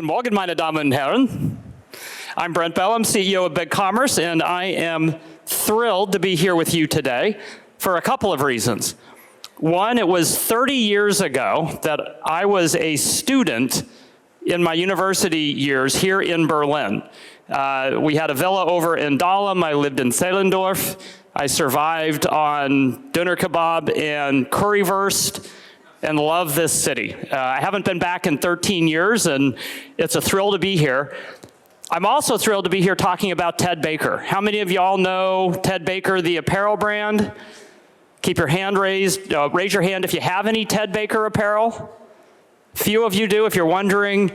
Guten Morgen, meine Damen und Herren. I'm Brent Bellm, CEO of BigCommerce, and I am thrilled to be here with you today for a couple of reasons. One, it was 30 years ago that I was a student in my university years here in Berlin. We had a villa over in Dahlem. I lived in Zehlendorf. I survived on doner kebab and currywurst and love this city. I haven't been back in 13 years, and it's a thrill to be here. I'm also thrilled to be here talking about Ted Baker. How many of y'all know Ted Baker, the apparel brand? Keep your hand raised. Raise your hand if you have any Ted Baker apparel. Few of you do. If you're wondering,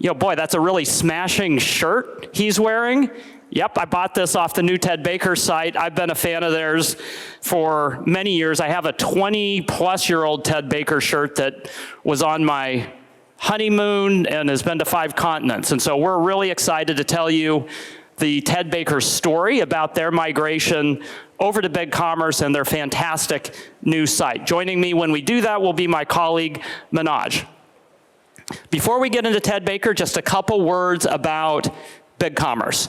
boy, that's a really smashing shirt he's wearing. Yep, I bought this off the new Ted Baker site. I've been a fan of theirs for many years. I have a 20-plus-year-old Ted Baker shirt that was on my honeymoon and has been to 5 continents. And so we're really excited to tell you the Ted Baker story about their migration over to BigCommerce and their fantastic new site. Joining me when we do that will be my colleague, Manoj. Before we get into Ted Baker, just a couple words about BigCommerce.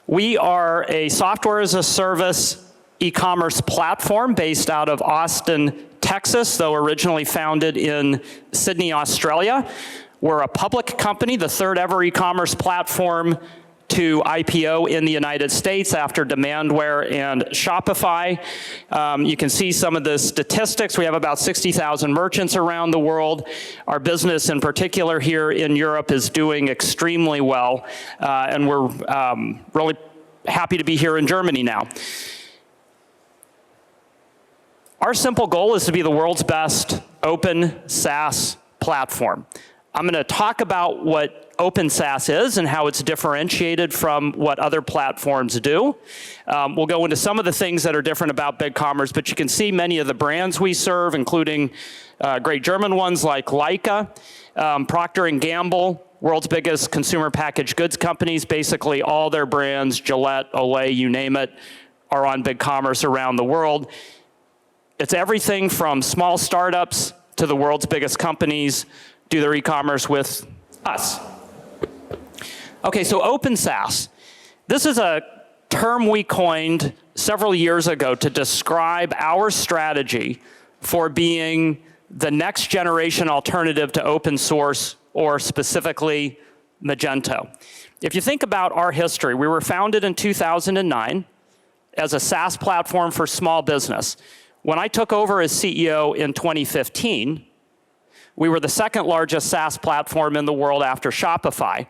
We are a software-as-a-service e-commerce platform based out of Austin, Texas, though originally founded in Sydney, Australia. We're a public company, the third ever e-commerce platform to IPO in the United States after Demandware and Shopify. You can see some of the statistics. We have about 60,000 merchants around the world. Our business in particular here in Europe is doing extremely well, and we're really happy to be here in Germany now. Our simple goal is to be the world's best open SaaS platform. I'm going to talk about what open SaaS is and how it's differentiated from what other platforms do. We'll go into some of the things that are different about BigCommerce, but you can see many of the brands we serve, including great German ones like Leica, Procter & Gamble, world's biggest consumer packaged goods companies. Basically all their brands, Gillette, Olay, you name it, are on BigCommerce around the world. It's everything from small startups to the world's biggest companies do their e-commerce with us. Okay, so open SaaS. This is a term we coined several years ago to describe our strategy for being the next generation alternative to open source, or specifically Magento. If you think about our history, we were founded in 2009 as a SaaS platform for small business. When I took over as CEO in 2015, we were the second largest SaaS platform in the world after Shopify,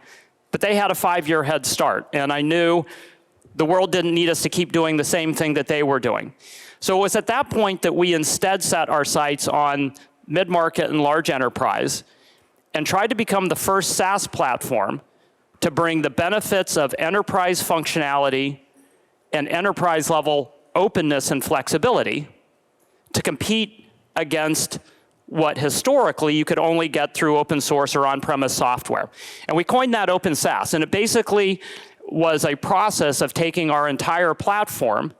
but they had a 5-year head start, and I knew the world didn't need us to keep doing the same thing that they were doing. So it was at that point that we instead set our sights on mid-market and large enterprise and tried to become the first SaaS platform to bring the benefits of enterprise functionality and enterprise-level openness and flexibility to compete against what historically you could only get through open source or on-premise software. And we coined that open SaaS, and it basically was a process of taking our entire platform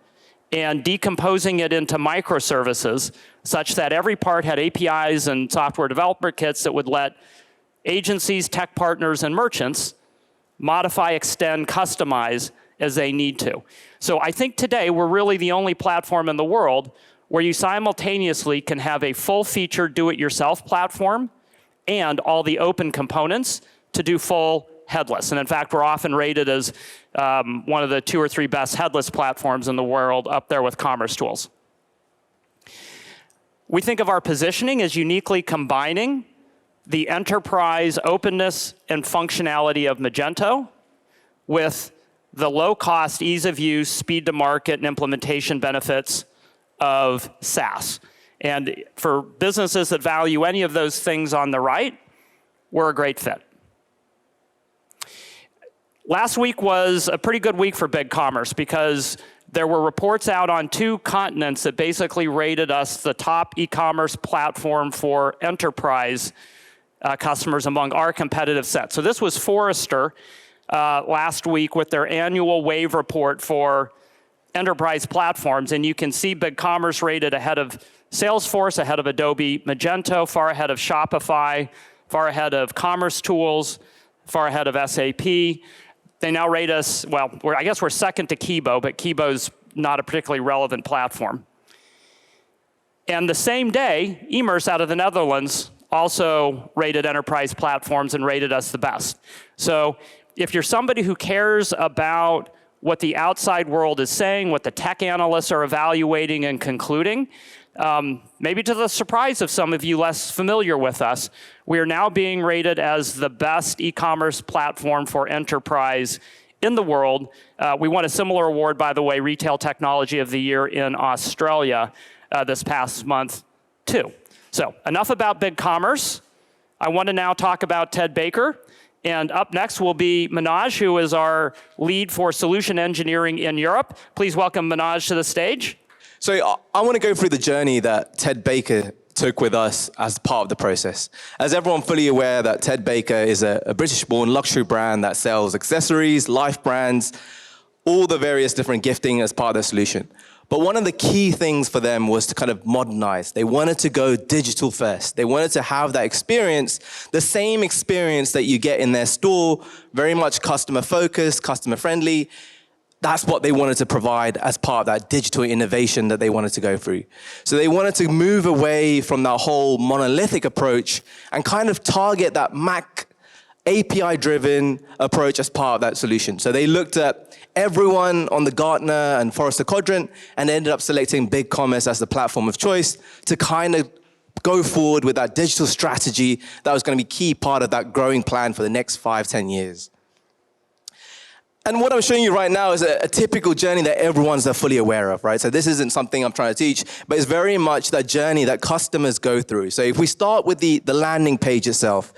and decomposing it into microservices such that every part had APIs and software developer kits that would let agencies, tech partners, and merchants modify, extend, customize as they need to. So I think today we're really the only platform in the world where you simultaneously can have a full-featured do-it-yourself platform and all the open components to do full headless. And in fact, we're often rated as one of the 2 or 3 best headless platforms in the world, up there with Commerce Tools. We think of our positioning as uniquely combining the enterprise openness and functionality of Magento with the low-cost, ease of use, speed to market, and implementation benefits of SaaS. And for businesses that value any of those things on the right, we're a great fit. Last week was a pretty good week for BigCommerce because there were reports out on 2 continents that basically rated us the top e-commerce platform for enterprise customers among our competitive set. So this was Forrester last week with their annual Wave report for enterprise platforms, and you can see BigCommerce rated ahead of Salesforce, ahead of Adobe Magento, far ahead of Shopify, far ahead of Commerce Tools, far ahead of SAP. They now rate us, well, I guess we're second to Kibo, but Kibo's not a particularly relevant platform. And the same day, eMerce out of the Netherlands also rated enterprise platforms and rated us the best. So if you're somebody who cares about what the outside world is saying, what the tech analysts are evaluating and concluding, maybe to the surprise of some of you less familiar with us, we are now being rated as the best e-commerce platform for enterprise in the world. We won a similar award, by the way, Retail Technology of the Year in Australia this past month, too. So enough about BigCommerce. I want to now talk about Ted Baker. And up next will be Manoj, who is our lead for solution engineering in Europe. Please welcome Manoj to the stage. So I want to go through the journey that Ted Baker took with us as part of the process. As everyone fully aware that Ted Baker is a British-born luxury brand that sells accessories, life brands, all the various different gifting as part of their solution. But one of the key things for them was to kind of modernize. They wanted to go digital first. They wanted to have that experience, the same experience that you get in their store, very much customer focused, customer friendly. That's what they wanted to provide as part of that digital innovation that they wanted to go through. So they wanted to move away from that whole monolithic approach and kind of target that Mac API-driven approach as part of that solution. So they looked at everyone on the Gartner and Forrester quadrant and ended up selecting BigCommerce as the platform of choice to kind of go forward with that digital strategy that was going to be key part of that growing plan for the next 5-10 years. And what I'm showing you right now is a typical journey that everyone's fully aware of, right? So this isn't something I'm trying to teach, but it's very much that journey that customers go through. So if we start with the landing page itself,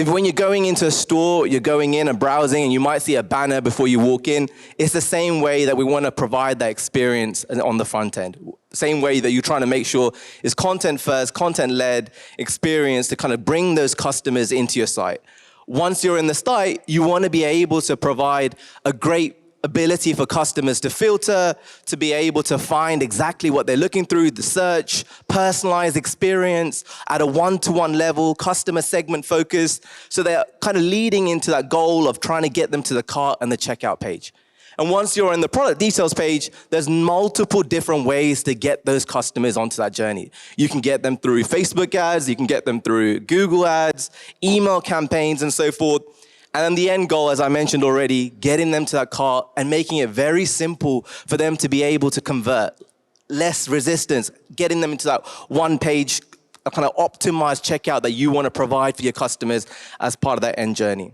when you're going into a store, you're going in and browsing, and you might see a banner before you walk in, it's the same way that we want to provide that experience on the front end. Same way that you're trying to make sure it's content first, content-led experience to kind of bring those customers into your site. Once you're in the site, you want to be able to provide a great ability for customers to filter, to be able to find exactly what they're looking through, the search, personalized experience at a one-to-one level, customer segment focus. So they're kind of leading into that goal of trying to get them to the cart and the checkout page. And once you're in the product details page, there's multiple different ways to get those customers onto that journey. You can get them through Facebook ads, you can get them through Google ads, email campaigns, and so forth. And then the end goal, as I mentioned already, getting them to that cart and making it very simple for them to be able to convert. Less resistance, getting them into that one-page kind of optimized checkout that you want to provide for your customers as part of that end journey.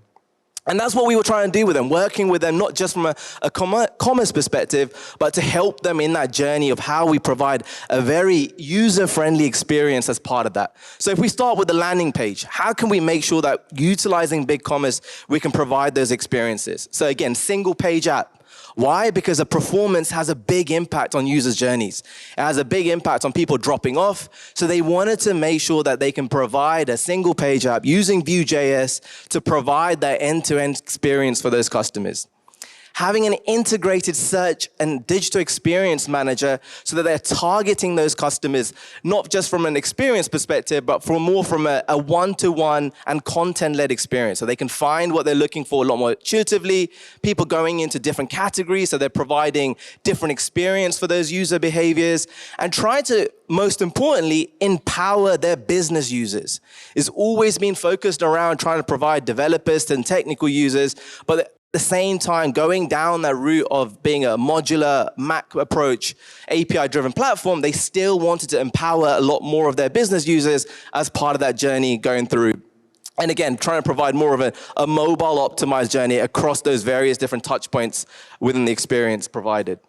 And that's what we were trying to do with them, working with them not just from a commerce perspective, but to help them in that journey of how we provide a very user-friendly experience as part of that. So if we start with the landing page, how can we make sure that utilizing BigCommerce, we can provide those experiences? So again, single page app. Why? Because the performance has a big impact on users' journeys. It has a big impact on people dropping off. So they wanted to make sure that they can provide a single page app using Vue.js to provide that end-to-end experience for those customers. Having an integrated search and digital experience manager so that they're targeting those customers, not just from an experience perspective, but more from a one-to-one and content-led experience. So they can find what they're looking for a lot more intuitively, people going into different categories, so they're providing different experience for those user behaviors, and try to, most importantly, empower their business users. It's always been focused around trying to provide developers and technical users, but at the same time, going down that route of being a modular Mac approach, API-driven platform, they still wanted to empower a lot more of their business users as part of that journey going through. And again, trying to provide more of a mobile optimized journey across those various different touch points within the experience provided.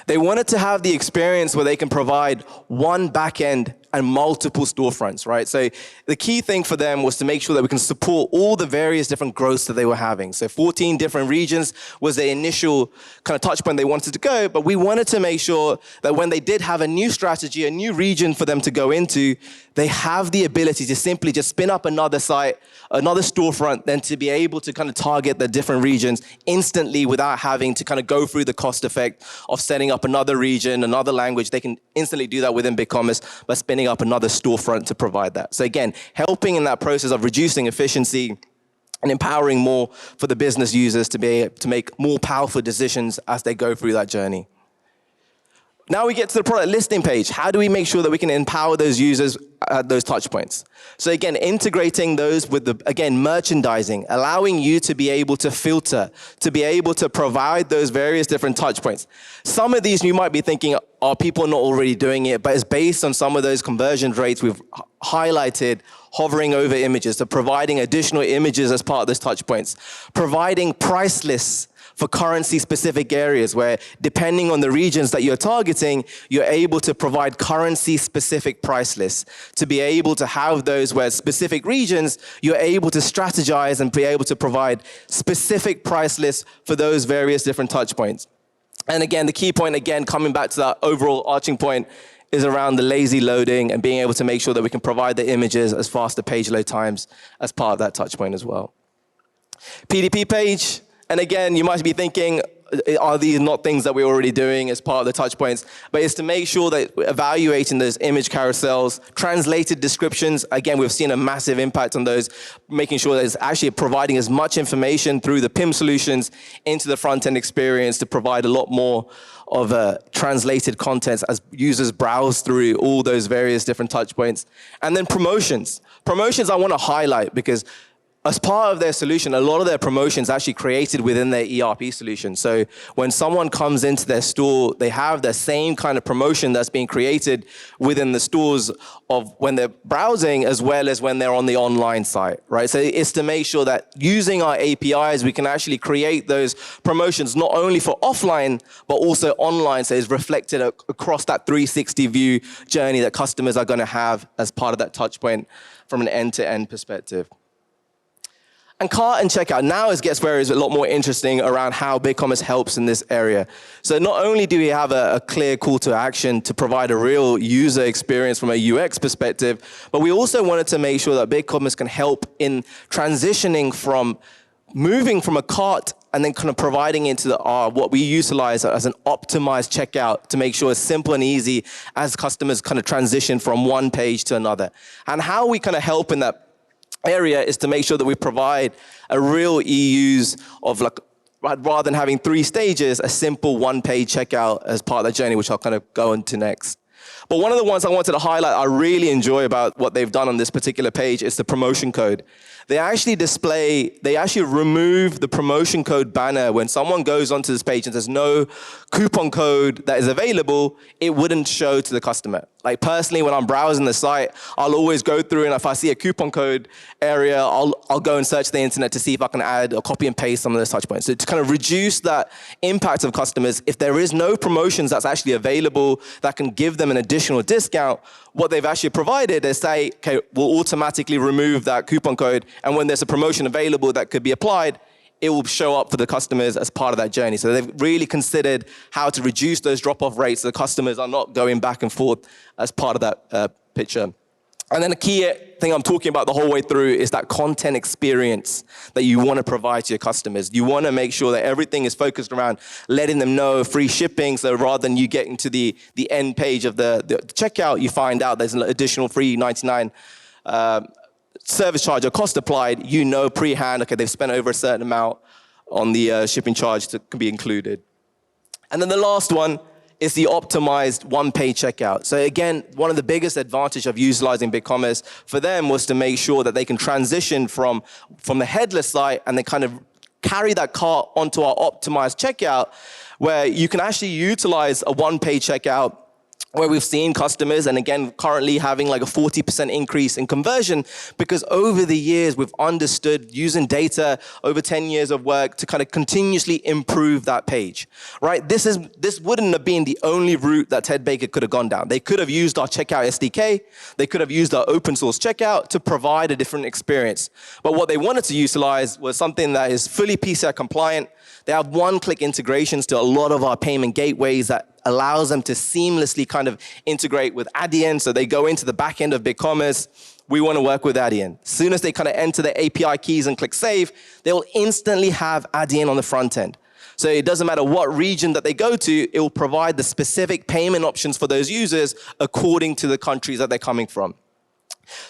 They wanted to have the experience where they can provide one backend and multiple storefronts, right? So the key thing for them was to make sure that we can support all the various different growths that they were having. So 14 different regions was the initial kind of touch point they wanted to go, but we wanted to make sure that when they did have a new strategy, a new region for them to go into, they have the ability to simply just spin up another site, another storefront, then to be able to kind of target the different regions instantly without having to kind of go through the cost effect of setting up another region, another language. They can instantly do that within BigCommerce by spinning up another storefront to provide that. So again, helping in that process of reducing efficiency and empowering more for the business users to be able to make more powerful decisions as they go through that journey. Now we get to the product listing page. How do we make sure that we can empower those users at those touch points? So again, integrating those with again, merchandising, allowing you to be able to filter, to be able to provide those various different touch points. Some of these you might be thinking, are people not already doing it? But it's based on some of those conversion rates we've highlighted, hovering over images, so providing additional images as part of those touch points, providing price lists for currency-specific areas where, depending on the regions that you're targeting, you're able to provide currency-specific price lists. To be able to have those where specific regions, you're able to strategize and be able to provide specific price lists for those various different touch points. And again, the key point, again, coming back to that overall arching point, is around the lazy loading and being able to make sure that we can provide the images as faster page load times as part of that touch point as well. PDP page. And again, you might be thinking, are these not things that we're already doing as part of the touch points? But it's to make sure that we're evaluating those image carousels, translated descriptions. Again, we've seen a massive impact on those, making sure that it's actually providing as much information through the PIM solutions into the front-end experience to provide a lot more of translated content as users browse through all those various different touch points. And then promotions. Promotions I want to highlight because as part of their solution, a lot of their promotions actually created within their ERP solution. So when someone comes into their store, they have the same kind of promotion that's being created within the stores of when they're browsing as well as when they're on the online site, right? So it's to make sure that using our APIs, we can actually create those promotions not only for offline, but also online. So it's reflected across that 360 view journey that customers are going to have as part of that touch point from an end-to-end perspective. And cart and checkout, now it gets where it's a lot more interesting around how BigCommerce helps in this area. So not only do we have a clear call to action to provide a real user experience from a UX perspective, but we also wanted to make sure that BigCommerce can help in transitioning from moving from a cart and then kind of providing into what we utilize as an optimized checkout to make sure it's simple and easy as customers kind of transition from one page to another. And how we kind of help in that area is to make sure that we provide a real EUs of like, rather than having 3 stages, a simple one-page checkout as part of the journey, which I'll kind of go into next. But one of the ones I wanted to highlight, I really enjoy about what they've done on this particular page is the promotion code. They actually remove the promotion code banner when someone goes onto this page and there's no coupon code that is available, it wouldn't show to the customer. Like personally, when I'm browsing the site, I'll always go through and if I see a coupon code area, I'll go and search the internet to see if I can add or copy and paste some of those touch points. So to kind of reduce that impact of customers, if there is no promotions that's actually available that can give them an additional discount, what they've actually provided is say, okay, we'll automatically remove that coupon code, and when there's a promotion available that could be applied, it will show up for the customers as part of that journey. So they've really considered how to reduce those drop-off rates so the customers are not going back and forth as part of that picture. And then the key thing I'm talking about the whole way through is that content experience that you want to provide to your customers. You want to make sure that everything is focused around letting them know free shipping. So rather than you getting to the end page of the checkout, you find out there's an additional free $99 service charge or cost applied, you know pre-hand, okay, they've spent over a certain amount on the shipping charge that can be included. And then the last one is the optimized one-page checkout. So again, one of the biggest advantage of utilizing BigCommerce for them was to make sure that they can transition from the headless site and they kind of carry that cart onto our optimized checkout where you can actually utilize a one-page checkout where we've seen customers, and again, currently having like a 40% increase in conversion because over the years, we've understood using data over 10 years of work to kind of continuously improve that page, right? This wouldn't have been the only route that Ted Baker could have gone down. They could have used our checkout SDK. They could have used our open source checkout to provide a different experience. But what they wanted to utilize was something that is fully PCI compliant. They have one-click integrations to a lot of our payment gateways that allows them to seamlessly kind of integrate with Adyen. So they go into the back end of BigCommerce. We want to work with Adyen. As soon as they kind of enter the API keys and click save, they will instantly have Adyen on the front end. So it doesn't matter what region that they go to, it will provide the specific payment options for those users according to the countries that they're coming from.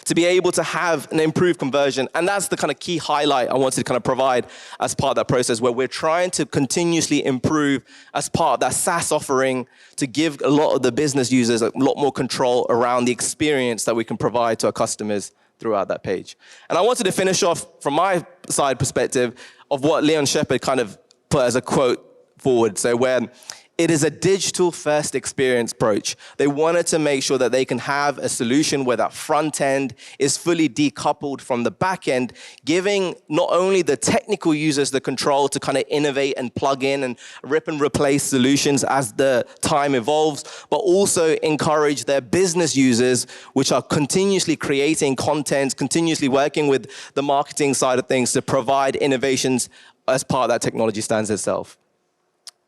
to be able to have an improved conversion. And that's the kind of key highlight I wanted to kind of provide as part of that process, where we're trying to continuously improve as part of that SaaS offering to give a lot of the business users a lot more control around the experience that we can provide to our customers throughout that page. And I wanted to finish off from my side perspective of what Leon Shepherd kind of put as a quote forward. So where it is a digital-first experience approach. They wanted to make sure that they can have a solution where that front end is fully decoupled from the back end, giving not only the technical users the control to kind of innovate and plug in and rip and replace solutions as the time evolves, but also encourage their business users, which are continuously creating content, continuously working with the marketing side of things to provide innovations as part of that technology stands itself.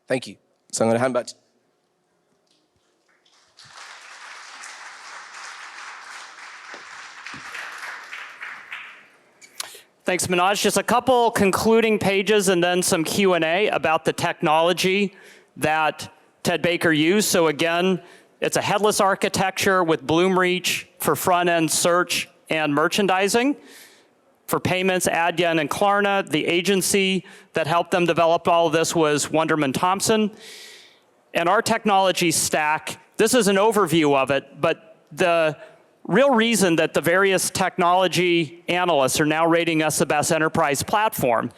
Thank you. So I'm going to hand back to Thanks, Manoj. Just a couple concluding pages and then some Q&A about the technology that Ted Baker used. So again, it's a headless architecture with Bloomreach for front-end search and merchandising. For payments, Adyen and Klarna. The agency that helped them develop all of this was Wunderman Thompson. And our technology stack, this is an overview of it, but the real reason that the various technology analysts are now rating us the best enterprise platform,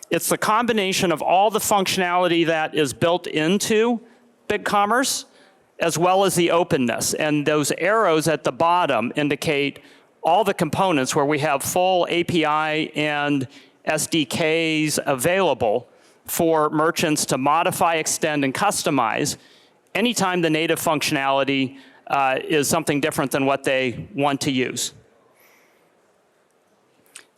it's the combination of all the functionality that is built into BigCommerce, as well as the openness. And those arrows at the bottom indicate all the components where we have full API and SDKs available for merchants to modify, extend, and customize anytime the native functionality is something different than what they want to use.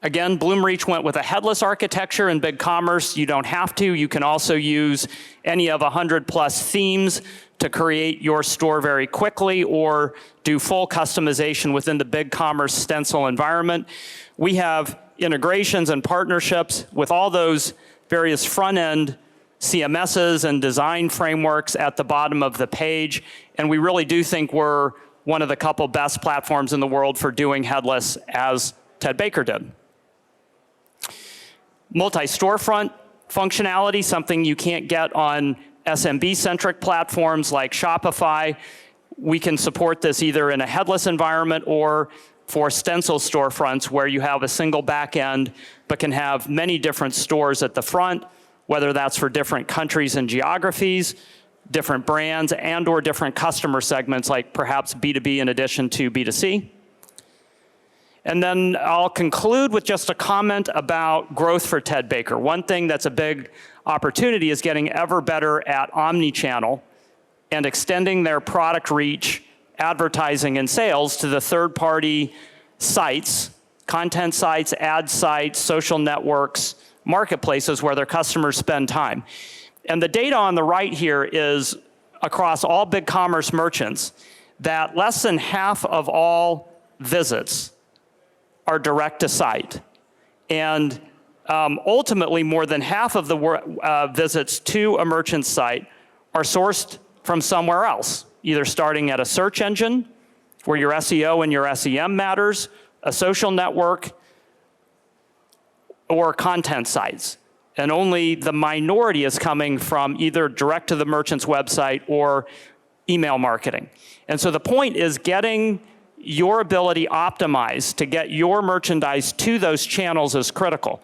Again, Bloomreach went with a headless architecture in BigCommerce. You don't have to. You can also use any of 100+ themes to create your store very quickly or do full customization within the BigCommerce stencil environment. We have integrations and partnerships with all those various front-end CMSs and design frameworks at the bottom of the page, and we really do think we're one of the couple best platforms in the world for doing headless, as Ted Baker did. Multi-storefront functionality, something you can't get on SMB-centric platforms like Shopify. We can support this either in a headless environment or for stencil storefronts where you have a single back end but can have many different stores at the front, whether that's for different countries and geographies, different brands, and or different customer segments like perhaps B2B in addition to B2C. And then I'll conclude with just a comment about growth for Ted Baker. One thing that's a big opportunity is getting ever better at omni-channel and extending their product reach, advertising, and sales to the third-party sites, content sites, ad sites, social networks, marketplaces where their customers spend time. And the data on the right here is across all BigCommerce merchants that less than half of all visits are direct to site. And ultimately, more than half of the visits to a merchant's site are sourced from somewhere else, either starting at a search engine where your SEO and your SEM matters, a social network, or content sites. And only the minority is coming from either direct to the merchant's website or email marketing. And so the point is getting your ability optimized to get your merchandise to those channels is critical.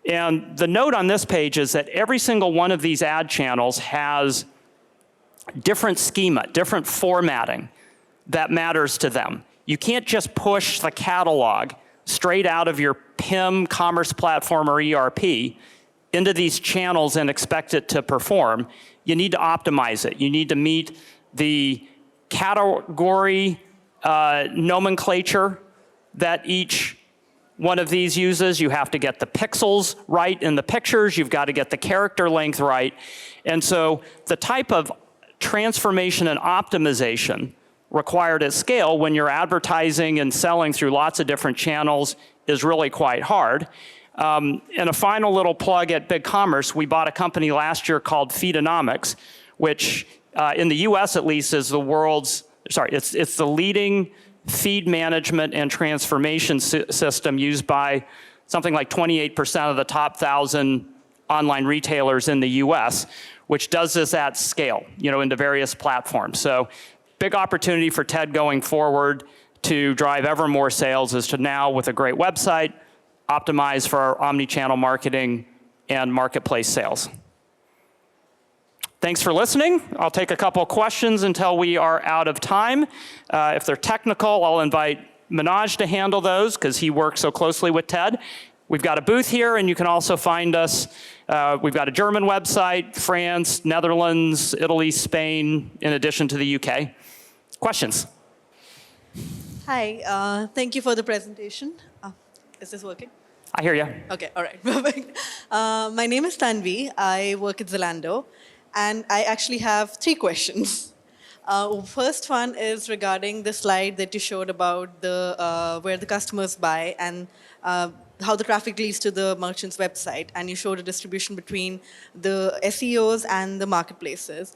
And the note on this page is that every single one of these ad channels has different schema, different formatting that matters to them. You can't just push the catalog straight out of your PIM, commerce platform, or ERP into these channels and expect it to perform. You need to optimize it. You need to meet the category nomenclature that each one of these uses. You have to get the pixels right in the pictures. You've got to get the character length right. And so the type of transformation and optimization required at scale when you're advertising and selling through lots of different channels is really quite hard. And a final little plug at BigCommerce, we bought a company last year called Feedonomics, which in the US at least is the world's, it's the leading feed management and transformation system used by something like 28% of the top 1,000 online retailers in the US, which does this at scale, into various platforms. So big opportunity for TED going forward to drive ever more sales is to now, with a great website, optimize for our omni-channel marketing and marketplace sales. Thanks for listening. I'll take a couple questions until we are out of time. If they're technical, I'll invite Manoj to handle those because he works so closely with TED. We've got a booth here, and you can also find us. We've got a German website, France, Netherlands, Italy, Spain, in addition to the UK. Questions? Hi, thank you for the presentation. Is this working? I hear you. Okay, all right, perfect. My name is Tanvi. I work at Zalando, and I actually have 3 questions. First one is regarding the slide that you showed about the where the customers buy and how the traffic leads to the merchant's website, and you showed a distribution between the SEOs and the marketplaces.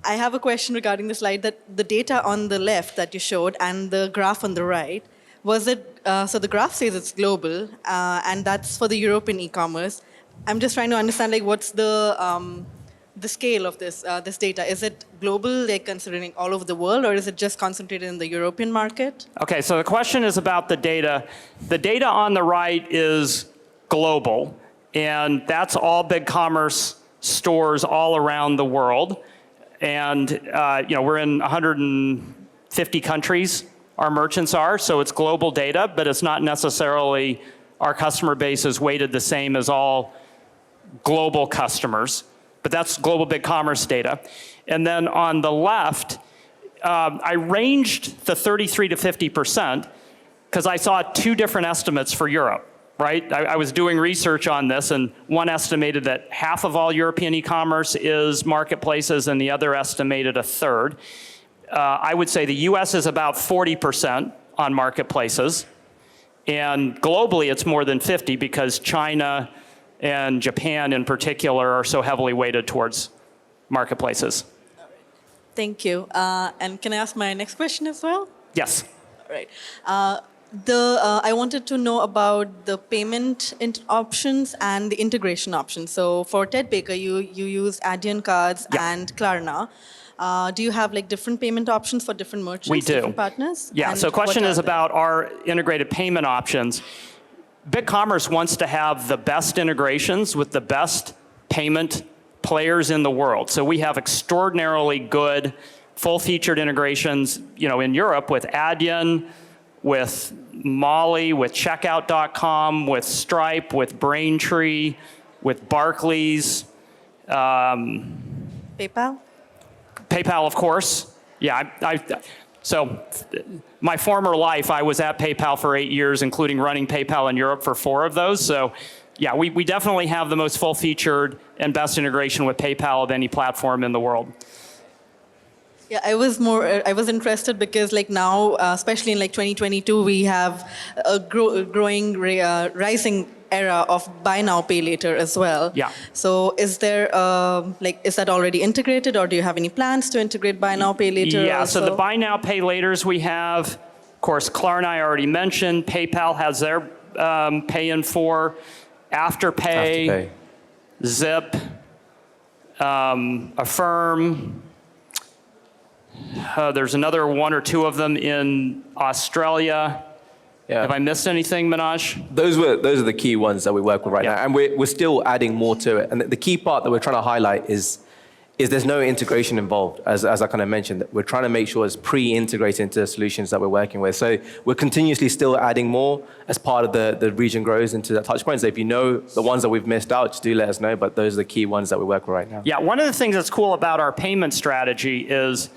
I have a question regarding the slide that the data on the left that you showed and the graph on the right, was it, so the graph says it's global, and that's for the European e-commerce. I'm just trying to understand, like, what's the scale of this data? Is it global, like considering all over the world, or is it just concentrated in the European market? Okay, so the question is about the data. The data on the right is global, and that's all BigCommerce stores all around the world. And we're in 150 countries, our merchants are, so it's global data, but it's not necessarily our customer base is weighted the same as all global customers. But that's global BigCommerce data. And then on the left, I ranged the 33 to 50% because I saw 2 different estimates for Europe, right? I was doing research on this, and one estimated that half of all European e-commerce is marketplaces, and the other estimated a third. I would say the US is about 40% on marketplaces, and globally it's more than 50 because China and Japan in particular are so heavily weighted towards marketplaces. Thank you. And can I ask my next question as well? Yes. All right. I wanted to know about the payment options and the integration options. So for Ted Baker, you use Adyen cards and Klarna. Do you have like different payment options for different merchants, we do. different partners? Yeah, and so the question is they? about our integrated payment options. BigCommerce wants to have the best integrations with the best payment players in the world. So we have extraordinarily good full-featured integrations, in Europe with Adyen, with Molly, with Checkout.com, with Stripe, with Braintree, with Barclays. PayPal? PayPal, of course. Yeah, so my former life, I was at PayPal for 8 years, including running PayPal in Europe for 4 of those. So yeah, we definitely have the most full-featured and best integration with PayPal of any platform in the world. Yeah, I was interested because like now, especially in like 2022, we have a growing, rising era of buy now, pay later as well. Yeah. So is there, is that already integrated, or do you have any plans to integrate buy now, pay later? Yeah, also? so the buy now, pay laters we have, of course, Klarna I already mentioned. PayPal has their pay in 4, Afterpay, Zip, Affirm. There's another 1 or 2 of them in Australia. Yeah. Have I missed anything, Manoj? Those are the key ones that we work with right now, and we're still adding more to it. And the key part that we're trying to highlight is there's no integration involved, as I kind of mentioned. We're trying to make sure it's pre-integrated into the solutions that we're working with. So we're continuously still adding more as part of the region grows into that touch point. So if you know the ones that we've missed out, just do let us know, but those are the key ones that we work with right now. Yeah, one of the things that's cool about our payment strategy is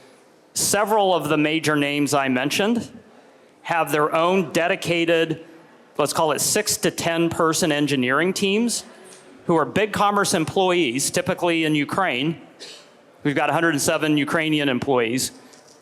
several of the major names I mentioned have their own dedicated, let's call it 6 to 10 person engineering teams who are BigCommerce employees, typically in Ukraine. We've got 107 Ukrainian employees,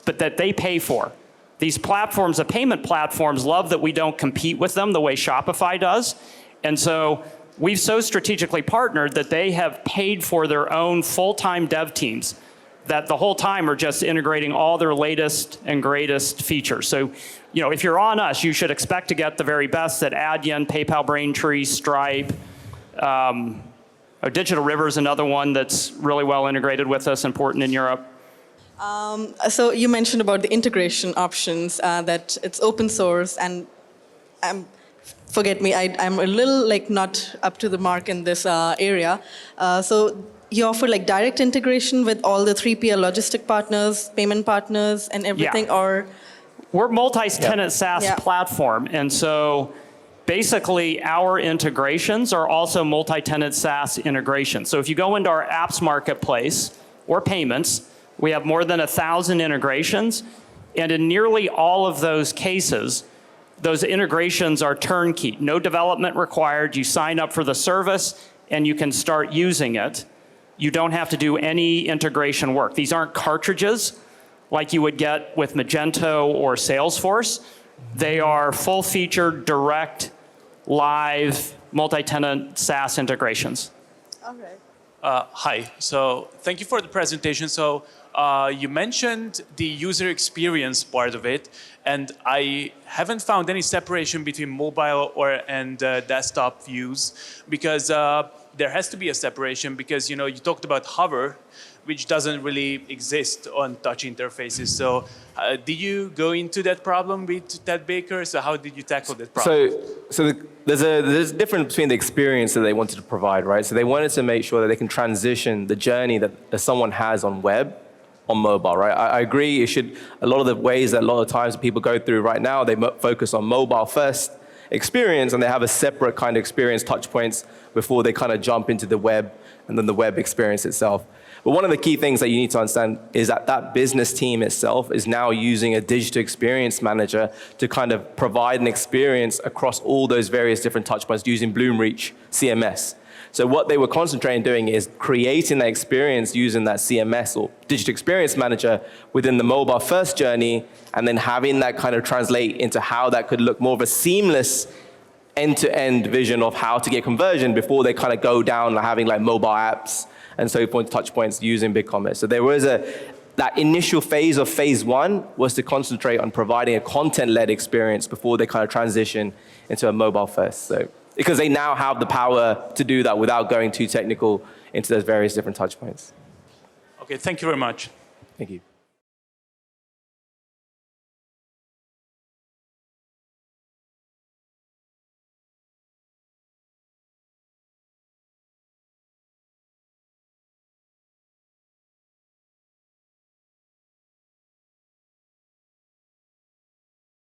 but that they pay for. These platforms, the payment platforms, love that we don't compete with them the way Shopify does. And so we've so strategically partnered that they have paid for their own full-time dev teams that the whole time are just integrating all their latest and greatest features. So, if you're on us, you should expect to get the very best that Adyen, PayPal, Braintree, Stripe, Digital River is another one that's really well integrated with us, important in Europe. So you mentioned about the integration options, that it's open source, and forget me, I'm a little not up to the mark in this area. So you offer direct integration with all the 3PL logistic partners, payment partners, and everything, or? We're multi-tenant SaaS platform, and so basically our integrations are also multi-tenant SaaS integrations. So if you go into our apps marketplace or payments, we have more than 1,000 integrations, and in nearly all of those cases, those integrations are turnkey. No development required. You sign up for the service, and you can start using it. You don't have to do any integration work. These aren't cartridges like you would get with Magento or Salesforce. They are full-featured, direct, live, multi-tenant SaaS integrations. All right. Hi. So thank you for the presentation. So you mentioned the user experience part of it, and I haven't found any separation between mobile and desktop views, because there has to be a separation, because you talked about hover, which doesn't really exist on touch interfaces. So did you go into that problem with Ted Baker? So how did you tackle that problem? There's a difference between the experience that they wanted to provide, right? So they wanted to make sure that they can transition the journey that someone has on web on mobile, right? I agree. A lot of the ways that a lot of times people go through right now, they focus on mobile first experience, and they have a separate kind of experience touch points before they kind of jump into the web and then the web experience itself. But one of the key things that you need to understand is that that business team itself is now using a digital experience manager to kind of provide an experience across all those various different touch points using Bloomreach CMS. So what they were concentrating on doing is creating that experience using that CMS or digital experience manager within the mobile first journey, and then having that kind of translate into how that could look more of a seamless end-to-end vision of how to get conversion before they kind of go down having mobile apps and so forth, touch points using BigCommerce. So there was that initial phase of phase one was to concentrate on providing a content-led experience before they kind of transition into a mobile first. So, because they now have the power to do that without going too technical into those various different touch points. Okay, thank you very much. Thank you.